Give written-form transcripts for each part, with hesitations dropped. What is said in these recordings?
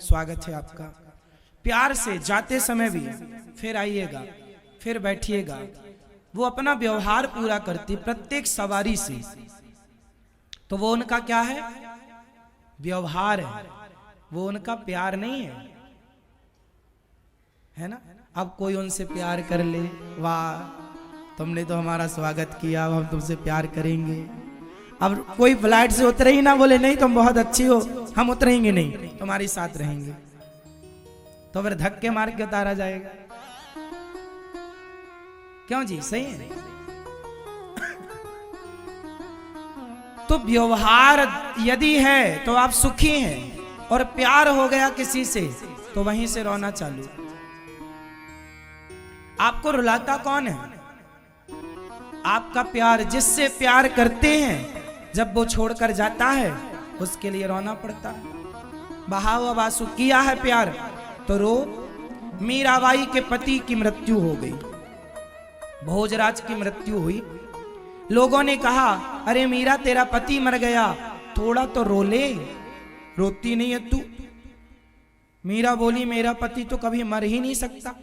स्वागत है आपका। प्यार से जाते समय भी फिर आइएगा, फिर बैठिएगा। वो अपना व्यवहार पूरा करती प्रत्येक सवारी से, तो वो उनका क्या है? व्यवहार है, वो उनका प्यार नहीं है ना। अब कोई उनसे प्यार कर ले, वाह तुमने तो हमारा स्वागत किया, अब हम तुमसे प्यार करेंगे। अब कोई फ्लाइट से उतरे ही ना, बोले नहीं तुम बहुत अच्छी हो, हम उतरेंगे नहीं, तुम्हारे साथ रहेंगे, तो फिर धक्के मार के उतारा जाएगा। क्यों जी, सही है। तो व्यवहार यदि है तो आप सुखी हैं, और प्यार हो गया किसी से तो वहीं से रोना चालू। आपको रुलाता कौन है? आपका प्यार। जिससे प्यार करते हैं जब वो छोड़कर जाता है उसके लिए रोना पड़ता है। बहाव बासु किया है प्यार तो रो। मीराबाई के पति की मृत्यु हो गई, भोजराज की मृत्यु हुई। लोगों ने कहा अरे मीरा तेरा पति मर गया, थोड़ा तो रो ले, रोती नहीं है तू। मीरा बोली मेरा पति तो कभी मर ही नहीं सकता,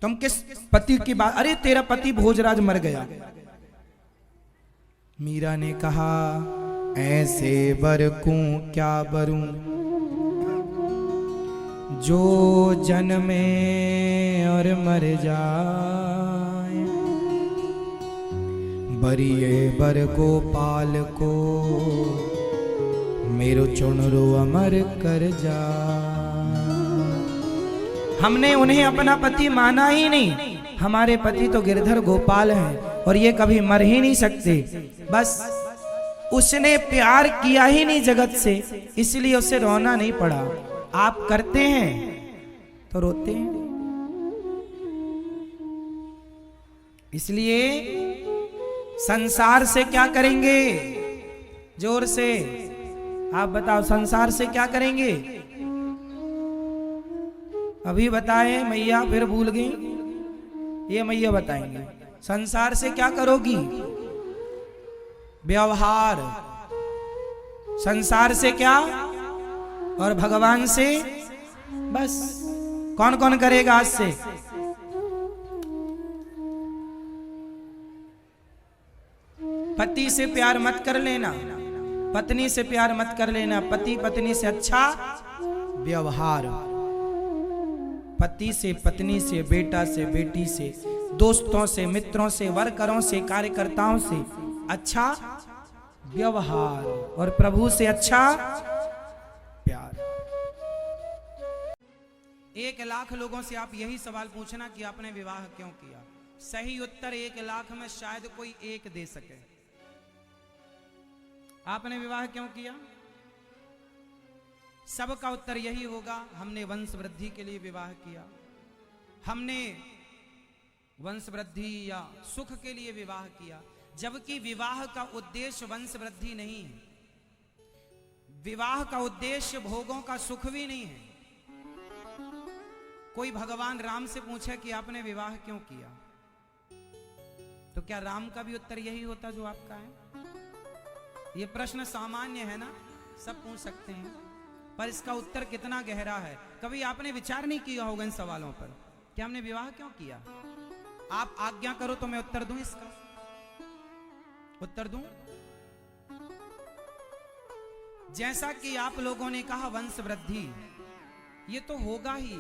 तुम किस पति की बात? अरे तेरा पति भोजराज मर गया। मीरा ने कहा ऐसे बरकूं क्या बरूं, जो जन्मे और मर जाए। बरिए बर गोपाल को मेरो चुनरो अमर कर जा। हमने उन्हें अपना पति माना ही नहीं, हमारे पति तो गिरधर गोपाल हैं और ये कभी मर ही नहीं सकते। बस उसने प्यार किया ही नहीं जगत से, इसलिए उसे रोना नहीं पड़ा। आप करते हैं तो रोते हैं। इसलिए संसार से क्या करेंगे? जोर से आप बताओ, संसार से क्या करेंगे? अभी बताए मैया, फिर भूल गई। ये मैया बताएंगे संसार से क्या करोगी? व्यवहार। संसार से क्या? और भगवान से बस। कौन कौन करेगा आज से? पति से प्यार मत कर लेना, पत्नी से प्यार मत कर लेना। पति पत्नी से अच्छा व्यवहार। पति से, पत्नी से, बेटा से, बेटी से, दोस्तों से, मित्रों से, वर्करों से, कार्यकर्ताओं से अच्छा व्यवहार, और प्रभु से अच्छा प्यार। 1,00,000 लोगों से आप यही सवाल पूछना कि आपने विवाह क्यों किया। सही उत्तर 1,00,000 में शायद कोई एक दे सके। आपने विवाह क्यों किया? सबका उत्तर यही होगा, हमने वंश वृद्धि के लिए विवाह किया, हमने वंश वृद्धि या सुख के लिए विवाह किया। जबकि विवाह का उद्देश्य वंश वृद्धि नहीं है, विवाह का उद्देश्य भोगों का सुख भी नहीं है। कोई भगवान राम से पूछे कि आपने विवाह क्यों किया, तो क्या राम का भी उत्तर यही होता जो आपका है? ये प्रश्न सामान्य है ना, सब पूछ सकते हैं, पर इसका उत्तर कितना गहरा है कभी आपने विचार नहीं किया होगा इन सवालों पर कि हमने विवाह क्यों किया। आप आज्ञा करो तो मैं उत्तर दूं, इसका उत्तर दूं। जैसा कि आप लोगों ने कहा वंश वृद्धि, ये तो होगा ही,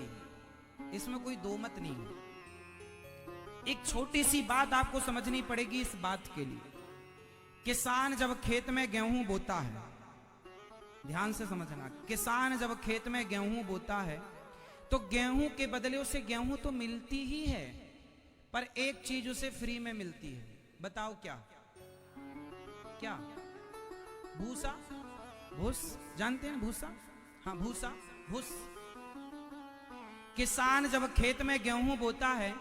इसमें कोई दो मत नहीं है। एक छोटी सी बात आपको समझनी पड़ेगी इस बात के लिए। किसान जब खेत में गेहूं बोता है, ध्यान से समझना, किसान जब खेत में गेहूं बोता है तो गेहूं के बदले उसे गेहूं तो मिलती ही है, पर एक चीज उसे फ्री में मिलती है। बताओ क्या? क्या? भूसा, भूस, जानते हैं भूसा? हाँ, भूसा, भूस। किसान जब खेत में गेहूं बोता है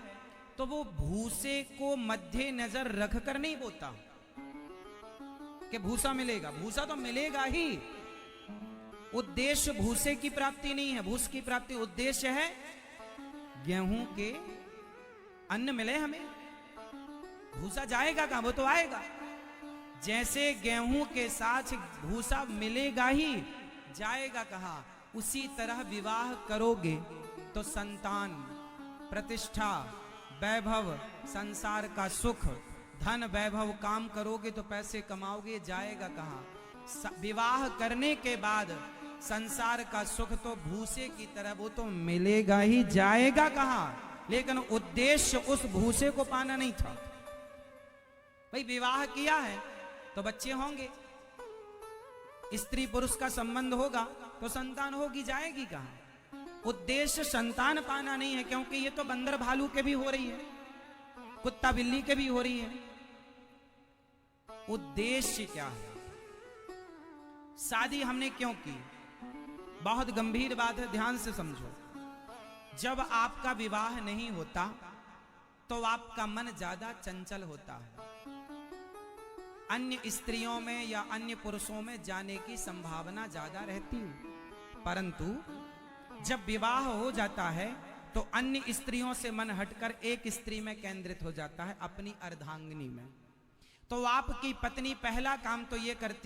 तो वो भूसे को मध्य नजर रखकर नहीं बोता कि भूसा मिलेगा। भूसा तो मिलेगा ही, उद्देश्य भूसे की प्राप्ति नहीं है, भूस की प्राप्ति उद्देश्य है। गेहूं के अन्न मिले हमें, भूसा जाएगा कहां? वो तो आएगा। जैसे गेहूं के साथ भूसा मिलेगा ही, जाएगा कहां? उसी तरह विवाह करोगे तो संतान, प्रतिष्ठा, वैभव, संसार का सुख, धन वैभव, काम करोगे तो पैसे कमाओगे, जाएगा कहाँ? विवाह करने के बाद संसार का सुख तो भूसे की तरह वो तो मिलेगा ही, जाएगा कहाँ? लेकिन उद्देश्य उस भूसे को पाना नहीं था। भाई विवाह किया है तो बच्चे होंगे, स्त्री पुरुष का संबंध होगा तो संतान होगी, जाएगी कहाँ? उद्देश्य संतान पाना नहीं है, क्योंकि ये तो बंदर भालू के भी हो रही है, कुत्ता बिल्ली के भी हो रही है। उद्देश्य क्या है? शादी हमने क्यों की? बहुत गंभीर बात है, ध्यान से समझो। जब आपका विवाह नहीं होता तो आपका मन ज्यादा चंचल होता है, अन्य स्त्रियों में या अन्य पुरुषों में जाने की संभावना ज्यादा रहती है। परंतु जब विवाह हो जाता है तो अन्य स्त्रियों से मन हटकर एक स्त्री में केंद्रित हो जाता है, अपनी अर्धांगिनी में। तो आपकी पत्नी पहला काम तो ये करती